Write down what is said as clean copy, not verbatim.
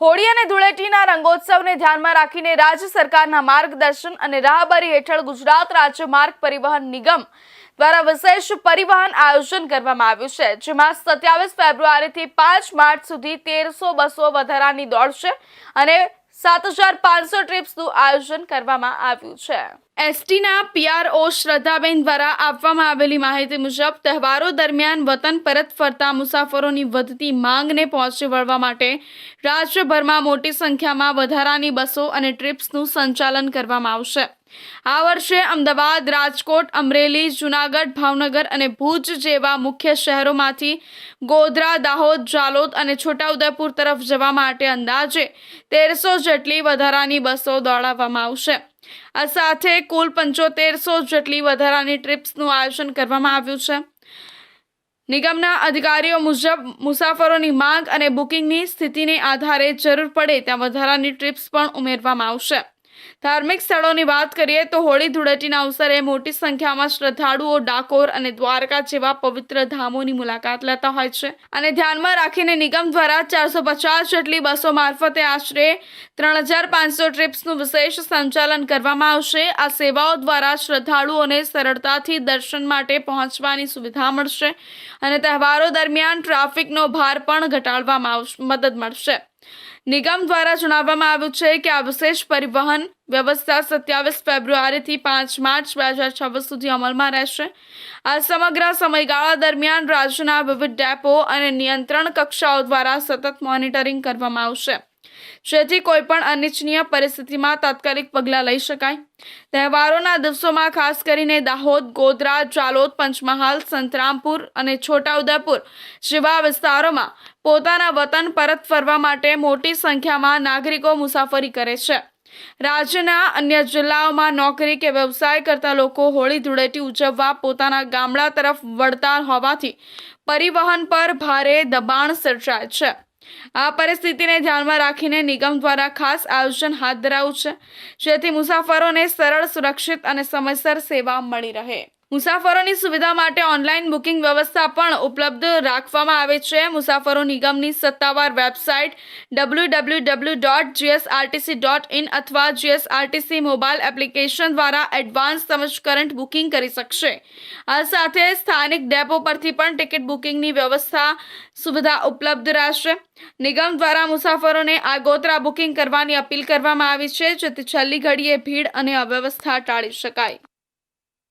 હોળી અને ધૂળેટીના રંગોત્સવને ધ્યાનમાં રાખીને રાજ્ય સરકારના માર્ગદર્શન અને રાહબરી હેઠળ ગુજરાત રાજ્ય માર્ગ પરિવહન નિગમ દ્વારા વિશેષ પરિવહન આયોજન કરવામાં આવ્યું છે, જેમાં 27 ફેબ્રુઆરીથી 5 માર્ચ સુધી 1300 બસો વધારાની દોડશે અને 7500 ટ્રીપ્સનું આયોજન કરવામાં આવ્યું છે। એસટીના પીઆરઓ શ્રદ્ધાબેન દ્વારા આપવામાં આવેલી માહિતી મુજબ તહેવારો દરમિયાન વતન પરત ફરતા મુસાફરોની વધતી માંગને પહોંચી વળવા માટે રાજ્યભરમાં મોટી સંખ્યામાં વધારાની બસો અને ટ્રીપ્સનું સંચાલન કરવામાં આવશે। આ વર્ષે અમદાવાદ, રાજકોટ, અમરેલી, જૂનાગઢ, ભાવનગર અને ભુજ જેવા મુખ્ય શહેરોમાંથી ગોધરા, દાહોદ, જાલોદ અને છોટાઉદેપુર તરફ જવા માટે અંદાજે 1300 જેટલી વધારાની બસો દોડાવવામાં આવશે। આ સાથે કુલ 7500 જેટલી વધારાની ટ્રીપ્સનું આયોજન કરવામાં આવ્યું છે। નિગમના અધિકારીઓ મુજબ મુસાફરોની માંગ અને બુકિંગની સ્થિતિને આધારે જરૂર પડે ત્યાં વધારાની ટ્રીપ્સ પણ ઉમેરવામાં આવશે। ધાર્મિક સ્થળોની વાત કરીએ તો હોળી ધૂળેટીના અવસરે મોટી સંખ્યામાં શ્રદ્ધાળુઓ ડાકોર અને દ્વારકા જેવા પવિત્ર ધામોની મુલાકાત લેતા હોય છે, અને ધ્યાનમાં રાખીને નિગમ દ્વારા 450 જેટલી બસો મારફતે આશરે 3500 ટ્રીપ્સનું વિશેષ સંચાલન કરવામાં આવશે। આ સેવાઓ દ્વારા શ્રદ્ધાળુઓને સરળતાથી દર્શન માટે પહોંચવાની સુવિધા મળશે અને તહેવારો દરમિયાન ટ્રાફિકનો ભાર પણ ઘટાડવામાં મદદ મળશે। નિગમ દ્વારા જણાવવામાં આવ્યું છે કે આ વિશેષ પરિવહન વ્યવસ્થા 27 ફેબ્રુઆરીથી 5 માર્ચ 2026 સુધી અમલમાં રહેશે। આ સમગ્ર સમયગાળા દરમિયાન રાજ્યના વિવિધ ડેપો અને નિયંત્રણ કક્ષાઓ દ્વારા સતત મોનિટરિંગ કરવામાં આવશે, જેથી કોઈપણ અનિચ્છનીય પરિસ્થિતિમાં તાત્કાલિક પગલાં લઈ શકાય। તહેવારોના દિવસોમાં ખાસ કરીને દાહોદ, ગોધરા, જાલોદ, પંચમહાલ, સંતરામપુર અને છોટાઉદેપુર જેવા વિસ્તારોમાં પોતાના વતન પરત ફરવા માટે મોટી સંખ્યામાં નાગરિકો મુસાફરી કરે છે। રાજ્યના અન્ય જિલ્લાઓમાં નોકરી કે વ્યવસાય કરતા લોકો હોળી ધૂળેટી ઉજવવા પોતાના ગામડા તરફ વળતા હોવાથી પરિવહન પર ભારે દબાણ સર્જાય છે। આ પરિસ્થિતિને ધ્યાનમાં રાખીને નિગમ દ્વારા ખાસ આયોજન હાથ ધરાયું છે, જેથી મુસાફરોને સરળ, સુરક્ષિત અને સમયસર સેવા મળી રહે। મુસાફરોની સુવિધા માટે ઓનલાઈન બુકિંગ વ્યવસ્થા પણ ઉપલબ્ધ રાખવામાં આવે છે। મુસાફરો નિગમની સત્તાવાર વેબસાઇટ www.gsrtc.in અથવા GSRTC મોબાઈલ એપ્લિકેશન દ્વારા એડવાન્સ તેમજ કરંટ બુકિંગ કરી શકશે। આ સાથે સ્થાનિક ડેપો પરથી પણ ટિકિટ બુકિંગની સુવિધા ઉપલબ્ધ રહેશે। નિગમ દ્વારા મુસાફરોને આગોતરા બુકિંગ કરવાની અપીલ કરવામાં આવી છે, જેથી છેલ્લી ઘડીએ ભીડ અને અવ્યવસ્થા ટાળી શકાય।